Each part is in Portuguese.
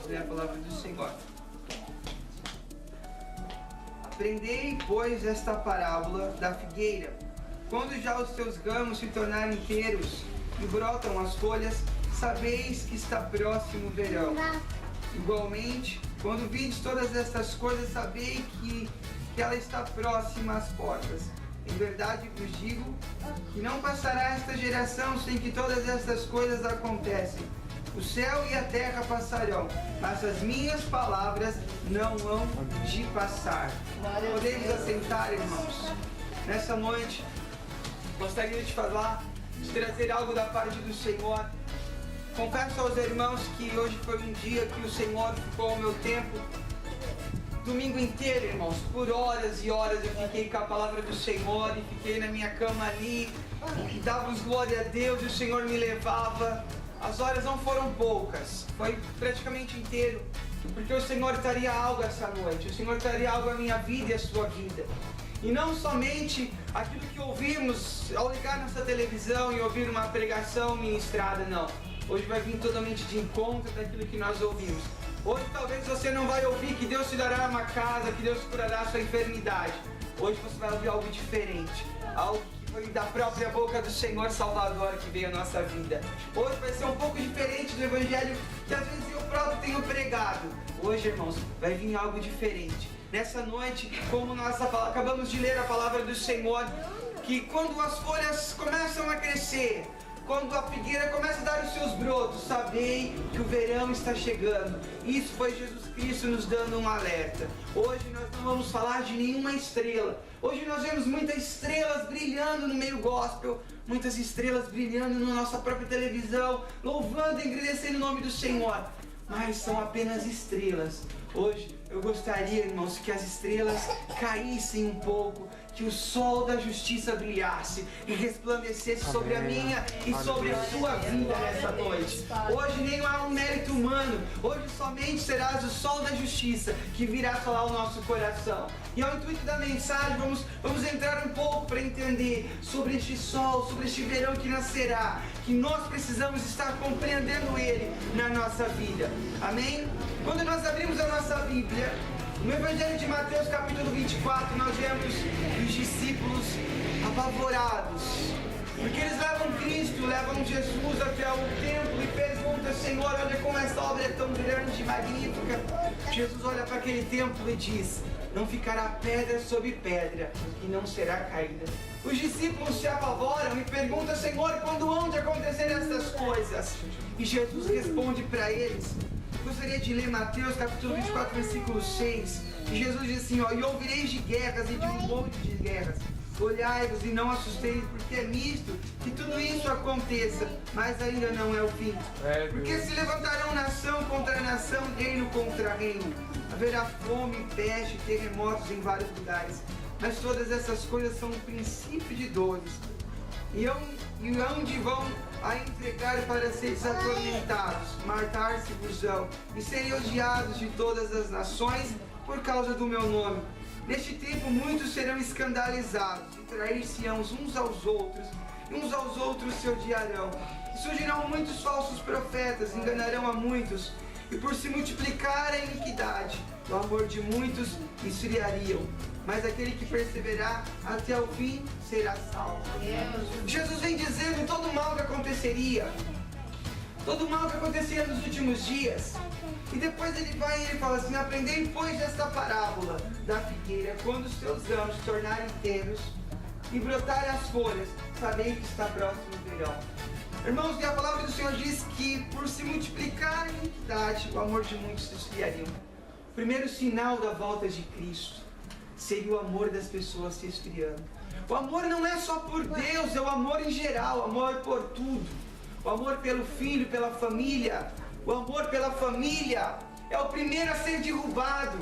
ler a palavra do Senhor. Aprendei, pois, esta parábola da figueira. Quando já os seus ramos se tornarem inteiros e brotam as folhas, sabeis que está próximo o verão. Igualmente, quando vides todas estas coisas, sabei que ela está próxima às portas. Em verdade vos digo que não passará esta geração sem que todas estas coisas aconteçam. O céu e a terra passarão, mas as minhas palavras não hão de passar. Podemos assentar, irmãos? Nessa noite, gostaria de falar, de trazer algo da parte do Senhor. Confesso aos irmãos que hoje foi um dia que o Senhor ficou ao meu tempo. Domingo inteiro, irmãos, por horas e horas eu fiquei com a palavra do Senhor e fiquei na minha cama ali e dávamos glória a Deus e o Senhor me levava. As horas não foram poucas, foi praticamente inteiro, porque o Senhor traria algo essa noite, o Senhor traria algo à minha vida e à sua vida. E não somente aquilo que ouvimos ao ligar nossa televisão e ouvir uma pregação ministrada, não. Hoje vai vir totalmente de encontro daquilo que nós ouvimos. Hoje talvez você não vai ouvir que Deus te dará uma casa, que Deus curará a sua enfermidade. Hoje você vai ouvir algo diferente, algo que foi da própria boca do Senhor Salvador que veio à nossa vida. Hoje vai ser um pouco diferente do evangelho que às vezes eu próprio tenho pregado. Hoje, irmãos, vai vir algo diferente. Nessa noite, como nós acabamos de ler a palavra do Senhor, que quando as folhas começam a crescer, quando a figueira começa a dar os seus brotos, sabei que o verão está chegando. Isso foi Jesus Cristo nos dando um alerta. Hoje nós não vamos falar de nenhuma estrela. Hoje nós vemos muitas estrelas brilhando no meio gospel, muitas estrelas brilhando na nossa própria televisão, louvando e engrandecendo o nome do Senhor. Mas são apenas estrelas. Hoje eu gostaria, irmãos, que as estrelas caíssem um pouco, que o sol da justiça brilhasse e resplandecesse sobre a minha e sobre a sua vida nessa noite. Hoje nem há um mérito humano, hoje somente serás o sol da justiça que virá falar o nosso coração. E ao intuito da mensagem, vamos entrar um pouco para entender sobre este sol, sobre este verão que nascerá, que nós precisamos estar compreendendo ele na nossa vida. Amém? Quando nós abrimos a nossa Bíblia, no Evangelho de Mateus capítulo 24, nós vemos os discípulos apavorados, porque eles levam Cristo, levam Jesus até o templo e perguntam: Senhor, olha como essa obra é tão grande e magnífica. Jesus olha para aquele templo e diz: não ficará pedra sobre pedra que não será caída. Os discípulos se apavoram e perguntam: Senhor, quando hão de acontecer essas coisas? E Jesus responde para eles. Gostaria de ler Mateus capítulo 24, versículo 6. E Jesus diz assim, e ouvireis de guerras e de um monte de guerras. Olhai-vos e não assusteis, porque é nisto que tudo isso aconteça, mas ainda não é o fim. Porque se levantarão nação contra nação, reino contra reino. Haverá fome, peste, terremotos em vários lugares. Mas todas essas coisas são um princípio de dores. E onde vão a entregar para seres atormentados, matar-se-vos-ão, e serem odiados de todas as nações por causa do meu nome. Neste tempo muitos serão escandalizados, e trair-se-ão uns aos outros, e uns aos outros se odiarão. E surgirão muitos falsos profetas, enganarão a muitos, e por se multiplicar a iniquidade, o amor de muitos esfriariam. Mas aquele que perseverar até o fim será salvo. Jesus vem dizendo todo o mal que aconteceria, todo o mal que aconteceria nos últimos dias. E depois ele vai e ele fala assim: aprendei, pois, esta parábola da figueira, quando os seus ramos se tornarem inteiros e brotarem as folhas, sabei que está próximo o verão. Irmãos, e a palavra do Senhor diz que por se multiplicar a iniquidade, o amor de muitos se esfriaria. O primeiro sinal da volta de Cristo seria o amor das pessoas se esfriando. O amor não é só por Deus, é o amor em geral, o amor por tudo. O amor pelo filho, pela família. O amor pela família é o primeiro a ser derrubado.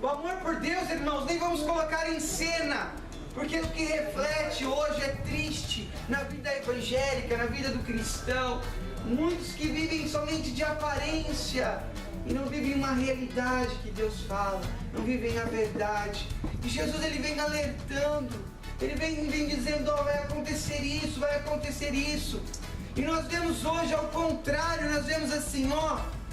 O amor por Deus, irmãos, nem vamos colocar em cena, porque o que reflete hoje é triste na vida evangélica, na vida do cristão. Muitos que vivem somente de aparência e não vivem uma realidade que Deus fala, não vivem a verdade. E Jesus, ele vem alertando, ele vem dizendo: vai acontecer isso, vai acontecer isso. E nós vemos hoje ao contrário, nós vemos assim,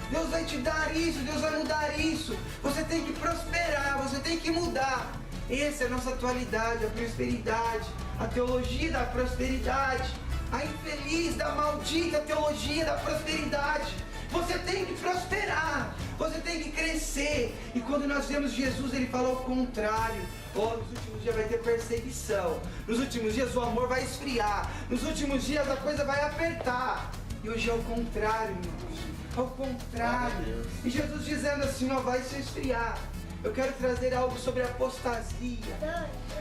Deus vai te dar isso, Deus vai mudar isso. Você tem que prosperar, você tem que mudar. Essa é a nossa atualidade, a prosperidade, a teologia da prosperidade, a infeliz da maldita teologia da prosperidade. Você tem que prosperar, você tem que crescer. E quando nós vemos Jesus, ele fala o contrário. Oh, nos últimos dias vai ter perseguição, nos últimos dias o amor vai esfriar, nos últimos dias a coisa vai apertar. E hoje é o contrário, irmãos, ao contrário. E Jesus dizendo assim, ó, vai se esfriar. Eu quero trazer algo sobre apostasia,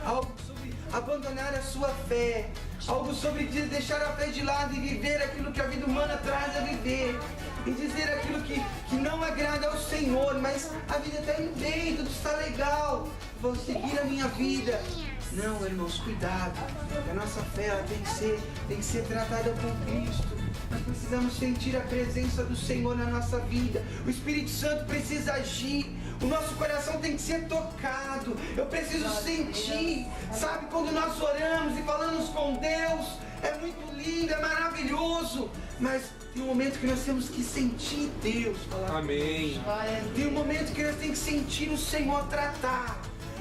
algo sobre abandonar a sua fé, algo sobre deixar a fé de lado e viver aquilo que a vida humana traz a viver, e dizer aquilo que não agrada ao Senhor, mas a vida está indo bem, tudo está legal, vou seguir a minha vida. Não, irmãos, cuidado, a nossa fé ela tem que ser tratada com Cristo. Nós precisamos sentir a presença do Senhor na nossa vida. O Espírito Santo precisa agir. O nosso coração tem que ser tocado. Eu preciso sentir. Sabe, quando nós oramos e falamos com Deus, é muito lindo, é maravilhoso. Mas tem um momento que nós temos que sentir Deus falar. Amém. Tem um momento que nós temos que sentir o Senhor tratar.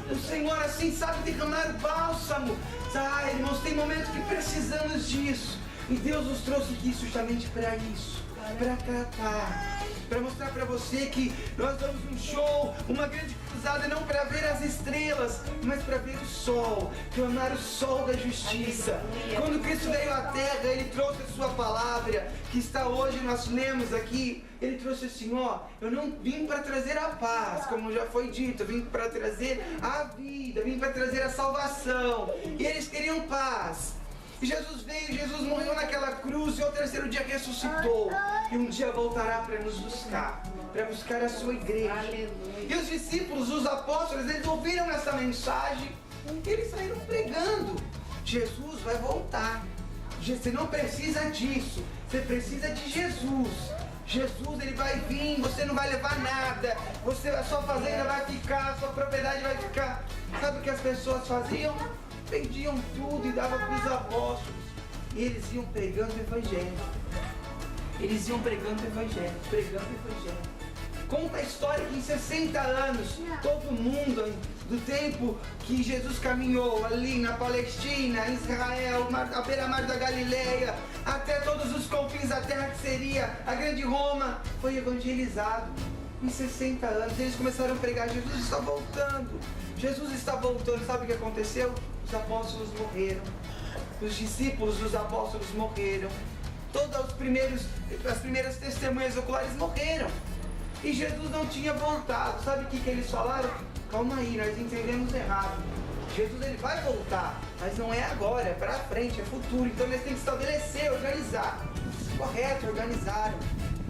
O Senhor assim sabe derramar bálsamo. Ah, irmãos, tem momentos que precisamos disso. E Deus nos trouxe aqui justamente para isso, para tratar, para mostrar para você que nós damos um show, uma grande cruzada, não para ver as estrelas, mas para ver o sol, clamar o sol da justiça. Quando Cristo veio à terra, Ele trouxe a sua palavra, que está hoje, nós lemos aqui. Ele trouxe assim, ó, eu não vim para trazer a paz, como já foi dito, eu vim para trazer a vida, vim para trazer a salvação. E eles queriam paz. E Jesus veio, Jesus morreu naquela cruz e ao terceiro dia ressuscitou. E um dia voltará para nos buscar, para buscar a sua igreja. Aleluia. E os discípulos, os apóstolos, eles ouviram essa mensagem e eles saíram pregando. Jesus vai voltar. Você não precisa disso, você precisa de Jesus. Jesus, ele vai vir, você não vai levar nada, a sua fazenda vai ficar, a sua propriedade vai ficar. Sabe o que as pessoas faziam? Vendiam tudo e davam para os apóstolos. E eles iam pregando o Evangelho. Eles iam pregando o Evangelho, pregando o Evangelho. Conta a história que em 60 anos, todo mundo, do tempo que Jesus caminhou ali na Palestina, em Israel, à beira-mar da Galileia, até todos os confins da terra que seria a grande Roma, foi evangelizado. Em 60 anos, eles começaram a pregar, Jesus está voltando. Jesus está voltando. Sabe o que aconteceu? Os apóstolos morreram. Os discípulos dos apóstolos morreram. As primeiras testemunhas oculares morreram. E Jesus não tinha voltado. Sabe o que eles falaram? Calma aí, nós entendemos errado. Jesus ele vai voltar, mas não é agora, é para frente, é futuro. Então eles têm que estabelecer, organizar. Correto, organizaram.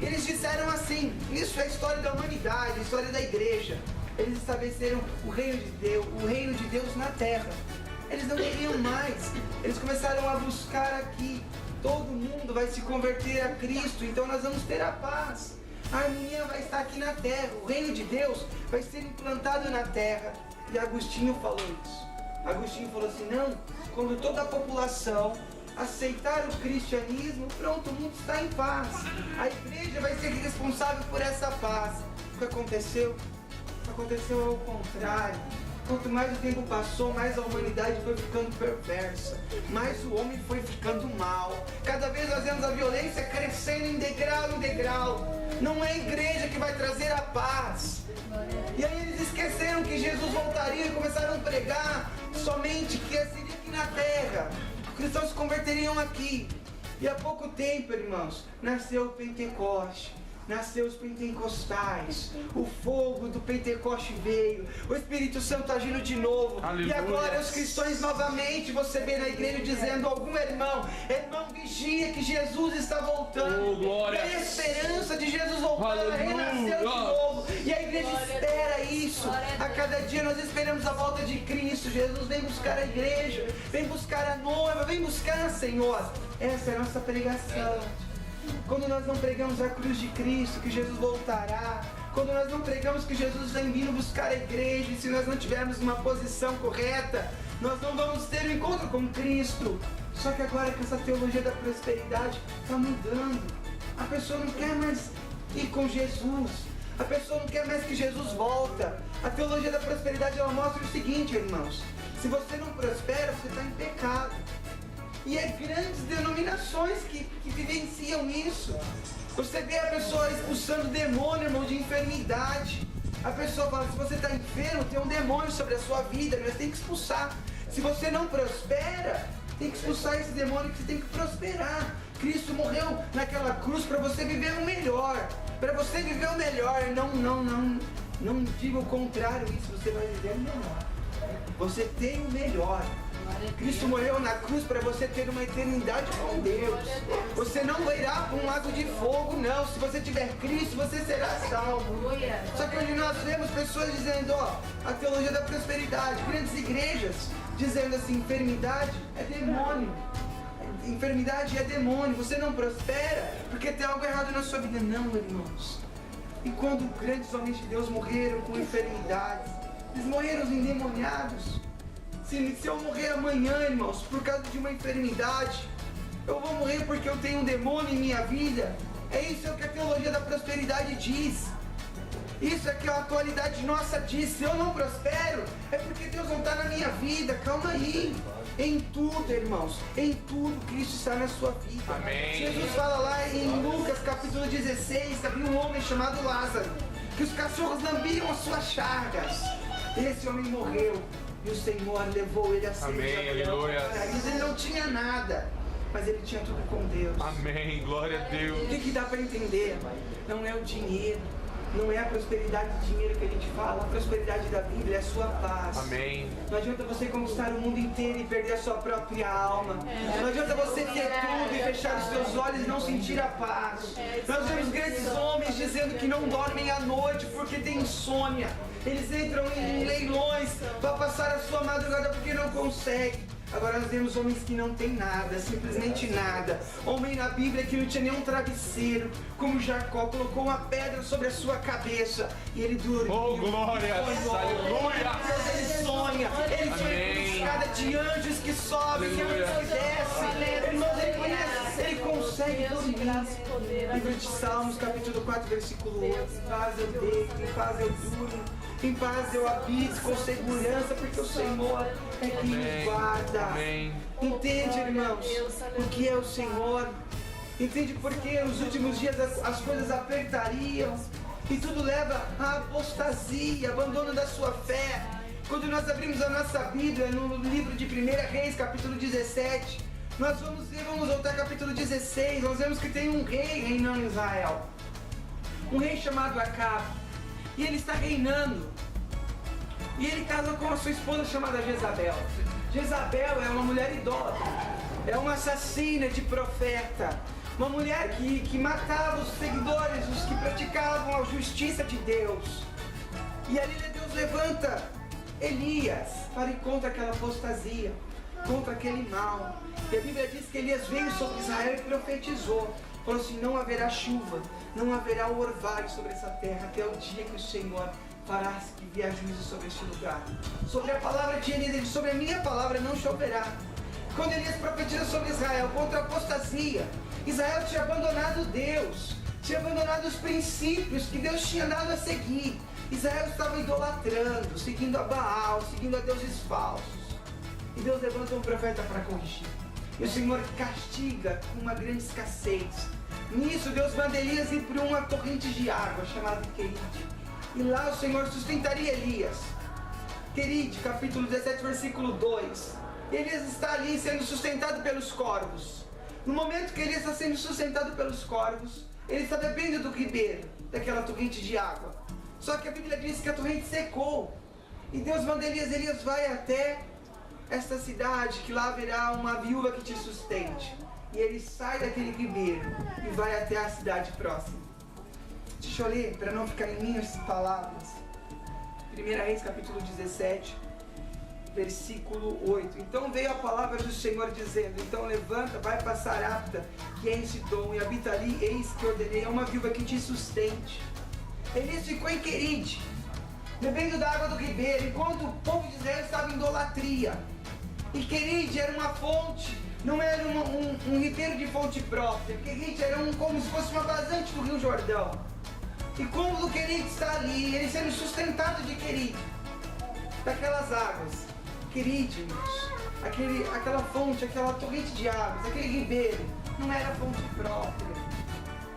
Eles disseram assim, isso é a história da humanidade, a história da igreja. Eles estabeleceram o reino de Deus na terra. Eles não queriam mais. Eles começaram a buscar aqui. Todo mundo vai se converter a Cristo, então nós vamos ter a paz. A harmonia vai estar aqui na terra. O reino de Deus vai ser implantado na terra. E Agostinho falou isso. Agostinho falou assim, não, quando toda a população aceitar o cristianismo, pronto, o mundo está em paz. A igreja vai ser responsável por essa paz. O que aconteceu? Aconteceu ao contrário. Quanto mais o tempo passou, mais a humanidade foi ficando perversa, mais o homem foi ficando mal. Cada vez nós vemos a violência crescendo em degrau em degrau. Não é a igreja que vai trazer a paz. E aí eles esqueceram que Jesus voltaria e começaram a pregar somente que seria aqui na terra. Os cristãos se converteriam aqui. E há pouco tempo, irmãos, nasceu o Pentecoste. Nasceu os pentecostais, o fogo do Pentecoste veio, o Espírito Santo agindo de novo. Aleluia. E agora os cristãos novamente, você vê na igreja dizendo, algum irmão vigia que Jesus está voltando. Glória. E a esperança de Jesus voltar, renasceu de novo. E a igreja espera isso. A cada dia nós esperamos a volta de Cristo. Jesus vem buscar a igreja, vem buscar a noiva, vem buscar, Senhor. Essa é a nossa pregação. Quando nós não pregamos a cruz de Cristo, que Jesus voltará, quando nós não pregamos que Jesus vem vindo buscar a igreja, e se nós não tivermos uma posição correta, nós não vamos ter um encontro com Cristo. Só que agora que essa teologia da prosperidade está mudando, a pessoa não quer mais ir com Jesus. A pessoa não quer mais que Jesus volta. A teologia da prosperidade, ela mostra o seguinte, irmãos. Se você não prospera, você está em pecado. E é grandes denominações que vivenciam isso. Você vê a pessoa expulsando demônio, irmão, de enfermidade. A pessoa fala, se você está enfermo, tem um demônio sobre a sua vida, mas tem que expulsar. Se você não prospera, tem que expulsar esse demônio, que você tem que prosperar. Cristo morreu naquela cruz para você viver o melhor. Para você viver o melhor. Não diga o contrário isso, você vai viver o melhor. Você tem o melhor. Cristo morreu na cruz para você ter uma eternidade com Deus. Você não irá para um lago de fogo, não. Se você tiver Cristo, você será salvo. Só que hoje nós vemos pessoas dizendo, a teologia da prosperidade, grandes igrejas, dizendo assim, enfermidade é demônio. Enfermidade é demônio. Você não prospera porque tem algo errado na sua vida. Não, irmãos. E quando grandes homens de Deus morreram com enfermidades, eles morreram endemoniados. Se eu morrer amanhã, irmãos, por causa de uma enfermidade, eu vou morrer porque eu tenho um demônio em minha vida. É isso que a teologia da prosperidade diz. Isso é que a atualidade nossa diz. Se eu não prospero, é porque Deus não está na minha vida. Calma aí. Em tudo, irmãos, em tudo Cristo está na sua vida. Amém. Jesus fala lá em Lucas capítulo 16, que havia um homem chamado Lázaro, que os cachorros lambiam as suas chagas. Esse homem morreu. E o Senhor levou ele a ser. Amém, aleluia. Ele não tinha nada, mas ele tinha tudo com Deus. Amém, glória a Deus. O que dá para entender? Não é o dinheiro, não é a prosperidade de dinheiro que a gente fala. A prosperidade da Bíblia é a sua paz. Amém. Não adianta você conquistar o mundo inteiro e perder a sua própria alma. Não adianta você ter tudo e fechar os seus olhos e não sentir a paz. Nós vemos grandes homens dizendo que não dormem à noite porque tem insônia. Eles entram em leilões para passar a sua madrugada porque não conseguem. Agora nós vemos homens que não têm nada, simplesmente nada. Homem na Bíblia que não tinha nenhum travesseiro, como Jacó, colocou uma pedra sobre a sua cabeça e ele dormiu. Oh, glória! Aleluia! Ele sonha com escada de anjos que sobem e anjos que descem. Irmãos, ele consegue dormir. Livro de Salmos, capítulo 4, versículo 8. Em paz eu deito, em paz eu durmo, em paz eu habito com segurança, porque o Senhor é quem nos guarda. Amém. Entende, irmãos, o que é o Senhor? Entende porque nos últimos dias as coisas apertariam e tudo leva à apostasia, abandono da sua fé. Quando nós abrimos a nossa Bíblia no livro de 1 Reis, capítulo 17, nós vamos voltar ao capítulo 16, nós vemos que tem um rei reinando em Israel. Um rei chamado Acabe. E ele está reinando. E ele casa com a sua esposa chamada Jezabel. Jezabel é uma mulher idólatra. É uma assassina de profeta. Uma mulher que matava os seguidores, os que praticavam a justiça de Deus. E ali Deus levanta Elias para ir contra aquela apostasia, contra aquele mal. E a Bíblia diz que Elias veio sobre Israel e profetizou. Falou assim, não haverá chuva, não haverá orvalho sobre essa terra, até o dia que o Senhor fará que vier juízo sobre este lugar. Sobre a palavra de Elias, sobre a minha palavra não choverá. Quando Elias profetiza sobre Israel, contra a apostasia, Israel tinha abandonado Deus, tinha abandonado os princípios que Deus tinha dado a seguir. Israel estava idolatrando, seguindo a Baal, seguindo a deuses falsos. E Deus levanta um profeta para corrigir. E o Senhor castiga com uma grande escassez. Nisso Deus manda Elias ir para uma corrente de água chamada Querite. E lá o Senhor sustentaria Elias. Querite, capítulo 17, versículo 2. Elias está ali sendo sustentado pelos corvos. No momento que Elias está sendo sustentado pelos corvos, ele está bebendo do ribeiro, daquela torrente de água. Só que a Bíblia diz que a torrente secou. E Deus manda Elias vai até esta cidade, que lá haverá uma viúva que te sustente. E ele sai daquele ribeiro e vai até a cidade próxima. Deixa eu ler, para não ficar em minhas palavras. 1 Reis, capítulo 17, versículo 8. Então veio a palavra do Senhor dizendo, então levanta, vai para Sarapta, que é em Sidom, e habita ali, eis que ordenei a uma viúva que te sustente. Elias ficou em Querite, bebendo da água do ribeiro, enquanto o povo de Israel estava em idolatria. E Querite era uma fonte, não era um ribeiro de fonte própria. Querite era como se fosse uma vazante do Rio Jordão. E quando o Querite está ali, ele sendo sustentado de Querite, daquelas águas, Querite, irmãos, aquela fonte, aquela torrente de águas, aquele ribeiro, não era fonte própria.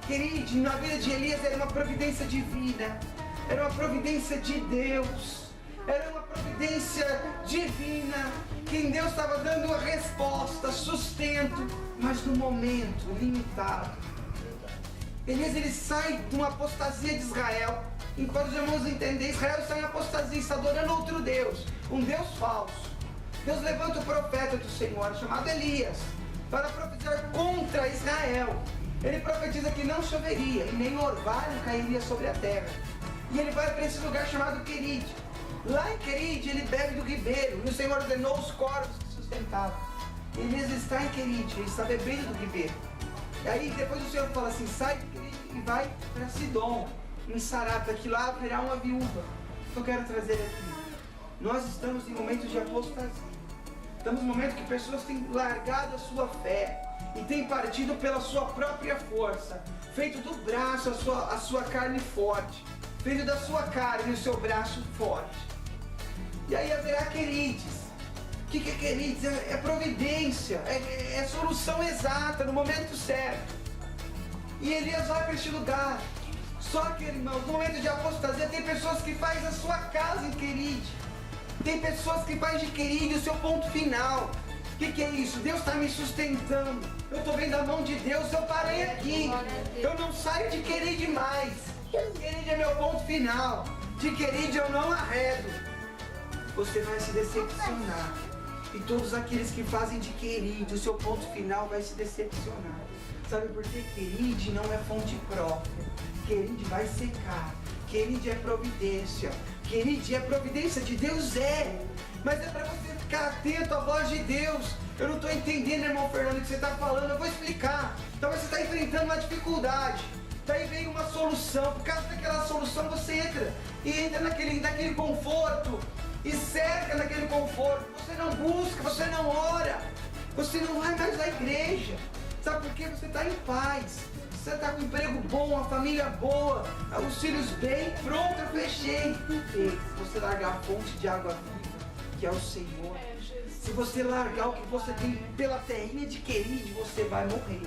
Querite, na vida de Elias era uma providência divina, era uma providência de Deus, era uma providência divina, que em Deus estava dando a resposta, sustento, mas no momento limitado. Elias, ele sai de uma apostasia de Israel. Enquanto os irmãos entendem, Israel está em apostasia, está adorando outro Deus, um Deus falso. Deus levanta o profeta do Senhor, chamado Elias, para profetizar contra Israel. Ele profetiza que não choveria e nem orvalho cairia sobre a terra. E ele vai para esse lugar chamado Querite. Lá em Querite ele bebe do ribeiro, e o Senhor ordenou os corvos que sustentavam. Elias está em Querite, ele está bebendo do ribeiro. E aí depois o Senhor fala assim, sai de Querite e vai para Sidom, em Sarata, que lá haverá uma viúva. O que eu quero trazer aqui? Nós estamos em momentos de apostasia. Estamos em momentos que pessoas têm largado a sua fé e têm partido pela sua própria força, feito do braço a sua carne forte, feito da sua carne o seu braço forte. E aí haverá Querites. O que é Querites? É providência, é solução exata, no momento certo. E Elias vai para este lugar. Só que, irmãos, no momento de apostasia, tem pessoas que fazem a sua casa em Querite. Tem pessoas que fazem de Querite o seu ponto final. O que é isso? Deus está me sustentando. Eu estou vendo a mão de Deus, eu parei aqui. Eu não saio de Querite mais. Querite é meu ponto final. De Querite eu não arredo. Você vai se decepcionar. E todos aqueles que fazem de Querite o seu ponto final vai se decepcionar. Sabe por quê? Querite não é fonte própria. Querite vai secar. Querite é providência. Querite é providência de Deus, mas é para você ficar atento à voz de Deus. Eu não estou entendendo, irmão Fernando, o que você está falando. Eu vou explicar. Talvez você está enfrentando uma dificuldade. Daí vem uma solução. Por causa daquela solução você entra naquele conforto e cerca naquele conforto. Você não busca, você não ora, você não vai mais à igreja. Sabe por quê? Você está em paz. Você está com um emprego bom, uma família boa, os filhos bem, pronto, eu fechei. E se você largar a fonte de água viva, que é o Senhor, se você largar o que você tem pela terrinha de Querite, você vai morrer.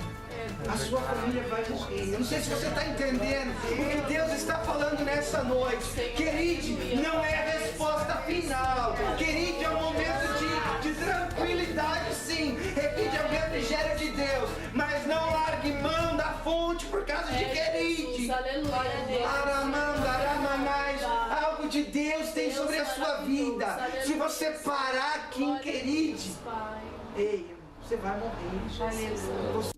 A sua família vai morrer. Eu não sei se você está entendendo o que Deus está falando nessa noite. Querite não é a resposta final. Querite é um momento de tranquilidade, sim. Repite, é o refrigério de Deus. Mas não largue mão da fonte por causa de Querite. Aramanda, aramanais. Algo de Deus tem sobre a sua vida. Se você parar aqui em Querite, ei, você vai morrer. Você